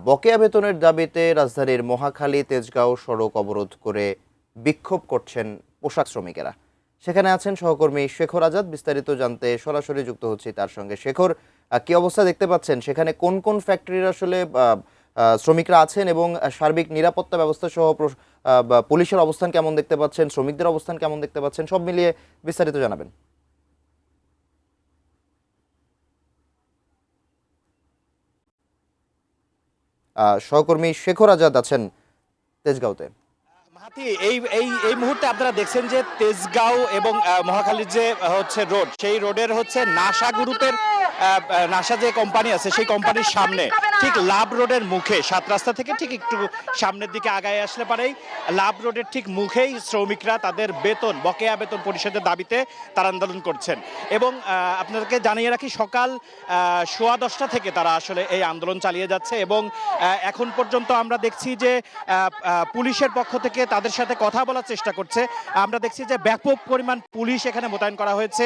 বকেয়া বেতনের দাবিতে রাজধানীর মহাখালী তেজগাঁও সড়ক অবরোধ করে বিক্ষোভ করছেন পোশাক শ্রমিকেরা। সেখানে আছেন সহকর্মী শেখর আজাদ। বিস্তারিত জানতে সরাসরি যুক্ত হচ্ছি তার সঙ্গে। শেখর, কি অবস্থা দেখতে পাচ্ছেন সেখানে? কোন কোন ফ্যাক্টরির আসলে শ্রমিকরা আছেন এবং সার্বিক নিরাপত্তা ব্যবস্থা সহ পুলিশের অবস্থান কেমন দেখতে পাচ্ছেন, শ্রমিকদের অবস্থান কেমন দেখতে পাচ্ছেন, সব মিলিয়ে বিস্তারিত জানাবেন। সহকর্মী শেখর আজাদ আছেন তেজগাঁওতে। মাহাতি, এই এই এই মুহূর্তে আপনারা দেখছেন যে তেজগাঁও এবং মহাখালীর যে হচ্ছে রোড, সেই রোডের হচ্ছে নাসা গ্রুপের নাসা যে কোম্পানি আছে সেই কোম্পানির সামনে, ঠিক লাভ রোডের মুখে, 7 রাস্তা থেকে ঠিক একটু সামনের দিকে আগায় আসলে পারেই লাভ রোডের ঠিক মুখেই শ্রমিকরা তাদের বেতন, বকেয়া বেতন পরিশোধের দাবিতে তারা আন্দোলন করছেন। এবং আপনাদেরকে জানিয়ে রাখি, সকাল 10:15 থেকে তারা আসলে এই আন্দোলন চালিয়ে যাচ্ছে এবং এখন পর্যন্ত আমরা দেখছি যে পুলিশের পক্ষ থেকে তাদের সাথে কথা বলার চেষ্টা করছে। আমরা দেখছি যে ব্যাপক পরিমাণ পুলিশ এখানে মোতায়েন করা হয়েছে।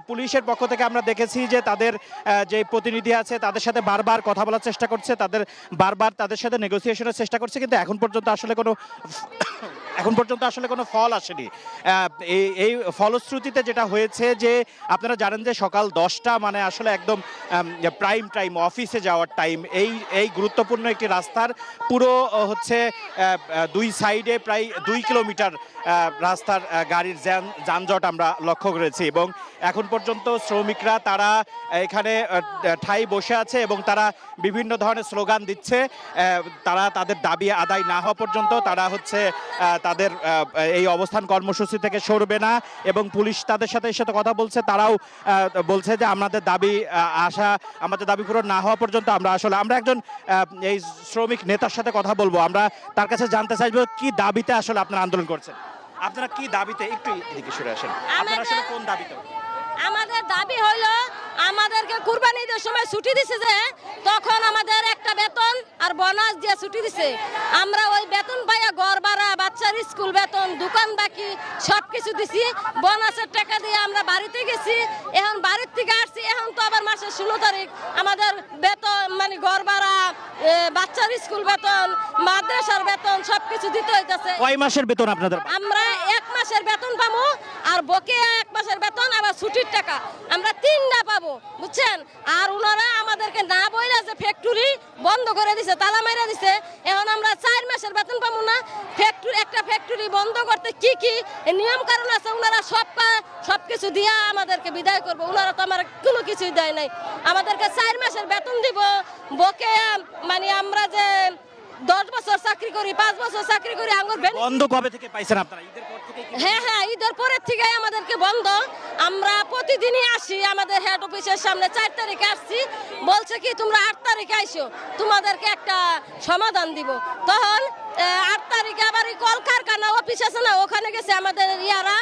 পুলিশের পক্ষ থেকে আমরা দেখেছি যে তাদের যে প্রতিনিধি আছে তাদের সাথে বারবার কথা বলার চেষ্টা করছে, বারবার তাদের সাথে নেগোসিয়েশনের চেষ্টা করছে, কিন্তু এখন পর্যন্ত আসলে কোনো ফল আসেনি। এই ফলশ্রুতিতে যেটা হয়েছে যে আপনারা জানেন যে সকাল 10টা মানে আসলে একদম প্রাইম টাইম, অফিসে যাওয়ার টাইম। এই গুরুত্বপূর্ণ একটি রাস্তার পুরো হচ্ছে 2 সাইডে প্রায় 2 কিলোমিটার রাস্তার গাড়ির যানজট আমরা লক্ষ্য করেছি এবং এখন পর্যন্ত শ্রমিকরা তারা এখানে ঠাই বসে আছে এবং তারা বিভিন্ন ধরনের স্লোগান দিচ্ছে। তারা তাদের দাবি আদায় না হওয়া পর্যন্ত তারা হচ্ছে তাদের এই অবস্থান কর্মসূচি থেকে সরবে না এবং পুলিশ তাদের সাথে কথা বলছে। তারাও বলছে যে আমাদের দাবি পূরণ না হওয়া পর্যন্ত আমরা একজন এই শ্রমিক নেতার সাথে কথা বলবো। আমরা তার কাছে জানতে চাইবো কি দাবিতে আসলে আপনারা আন্দোলন করছেন, আপনারা কি দাবিতে, একটু এদিকে সরে আসেন, আপনারা আসলে কোন দাবিতে? আমাদের দাবি হইল আমাদেরকে কুরবানি ঈদের সময় ছুটি দিছে, যে তখন আমাদের একটা বেতন আর বোনাস দিয়ে ছুটি দিছে। আমরা ওই বেতন পাইয়া ঘর ভাড়া, বাচ্চার স্কুল বেতন, দোকান বাকি সবকিছু দিছি। বোনাসের টাকা দিয়ে আমরা বাড়িতে গেছি, এখন বাড়ির থেকে আসছি। এখন তো আবার মাসের 16 তারিখ আমাদের বেতন মানে ঘর ভাড়া, বাচ্চার স্কুল বেতন, মাদ্রাসার বেতন সবকিছু দিতে হইতাছে। কয় মাসের বেতন আপনাদের? আমরা 1 মাসের বেতন পাবো, আর বকেয়া 1 মাসের বেতন, আবার ছুটির টাকা আমরা 3টা পাবো, বুঝছেন? আর ওনারা আমাদেরকে না বইলা যে ফ্যাক্টরি বন্ধ করে দিছে, তালা মাইরা দিছে। এখন আমরা 4 মাসের বেতন পাবো না। একটা ফ্যাক্টরি বন্ধ করতে কি কি নিয়ম কারণ আছে, ওনারা সবকিছু দিয়া আমাদেরকে বিদায় করবো। ওনারা তো আমার কোনো কিছুই দেয় নাই। আমাদেরকে 4 মাসের বেতন দিব বকেয়া, মানে আমরা যে 10 বছর চাকরি করি, 5 বছর চাকরি করি। বন্ধ কবে থেকে পাইছেন আপনারা? ঈদের পর থেকে? হ্যাঁ, ঈদের পরের থেকে আমাদেরকে বন্ধ। আমরা প্রতিদিনই আসি আমাদের হেড অফিসের সামনে। 4 তারিখে আসছি, বলছে কি তোমরা 8 তারিখে আইসো, তোমাদেরকে একটা সমাধান দিব। তখন 8 তারিখে আবার কলকারখানা অফিস আছে না, ওখানে গেছে আমাদের ইয়ারা।